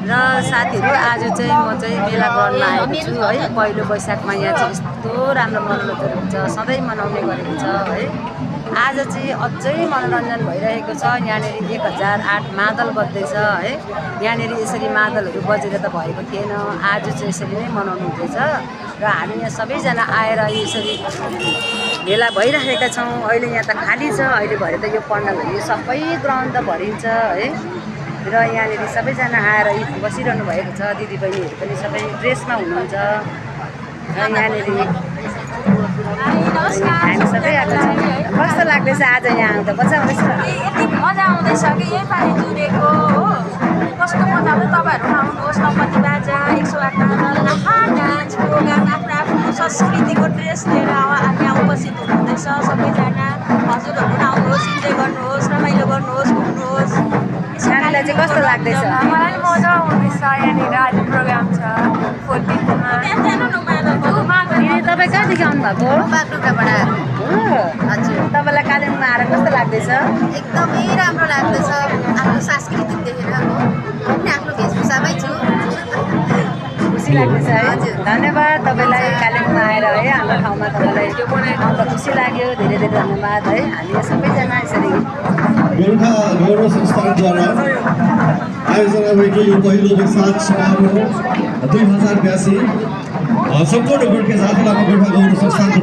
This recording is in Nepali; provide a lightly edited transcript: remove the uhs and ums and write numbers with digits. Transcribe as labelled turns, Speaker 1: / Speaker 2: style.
Speaker 1: र साथीहरू आज चाहिँ म चाहिँ मेला ग्राउन्डमा आएको छु है। पहिलो वैशाखमा यहाँ चाहिँ यस्तो राम्रो मनोरञ्जन हुन्छ, सधैँ मनाउने गरेको छ है। आज चाहिँ अझै मनोरञ्जन भइरहेको छ। यहाँनिर 1008 मादल बज्दैछ है। यहाँनिर यसरी मादलहरू बजेर त भएको थिएन, आज चाहिँ यसरी नै मनाउनु हुँदैछ र हामी यहाँ सबैजना आएर यसरी मेला भइरहेका छौँ। अहिले यहाँ त खाली छ, अहिले भरे त यो पन्डालहरू यो सबै ग्राउन्ड त भरिन्छ है। र यहाँनिर सबैजना आएर बसिरहनु भएको छ। दिदीबहिनीहरू पनि सबै ड्रेसमा हुनुहुन्छ र यहाँनिर हामी सबै आएको छौँ। कस्तो लाग्दैछ आज यहाँ आउँदा? मजा आउँदैछ?
Speaker 2: यति मजा आउँदैछ कि यही पालि जुरेको हो। कस्तो मजा आउँछ। तपाईँहरू आउनुहोस्। नौपत्ती बाजा, 108 मादल, डान्स प्रोग्राम, आफ्नो आफ्नो संस्कृतिको ड्रेस लिएर यहाँ उपस्थित हुनुहुँदैछ सबैजना। हजुरहरू आउनुहोस्, इन्जोय गर्नुहोस्, रमाइलो गर्नुहोस्, घुम्नुहोस्।
Speaker 1: नानीलाई चाहिँ कस्तो लाग्दैछ?
Speaker 3: मलाई मजा आउँदैछ। यहाँनिर अहिले प्रोग्राम छ 14मा।
Speaker 1: तपाईँ कहाँदेखि आउनुभएको?
Speaker 4: बागडोग्राबाट आएको।
Speaker 1: हजुर, तपाईँलाई कालिम्पोङमा आएर कस्तो लाग्दैछ?
Speaker 4: एकदमै राम्रो लाग्दैछ। आफ्नो सांस्कृतिक देखेर अब पनि आफ्नो वेशभूषामै छु।
Speaker 1: खुसी लाग्दैछ है। धन्यवाद तपाईँलाई कालिम्पोङमा आएर है, हाम्रो ठाउँमा तपाईँलाई आउँदा खुसी लाग्यो। धेरै धेरै धन्यवाद है। हामी सबैजना यसरी
Speaker 5: गोर्खा गौरव संस्थानद्वारा आयोजना भएको यो पहिलो वैशाख समारोह 2082 सम्पूर्ण गोर्खे जातिलाई गोर्खा गौरव संस्थानको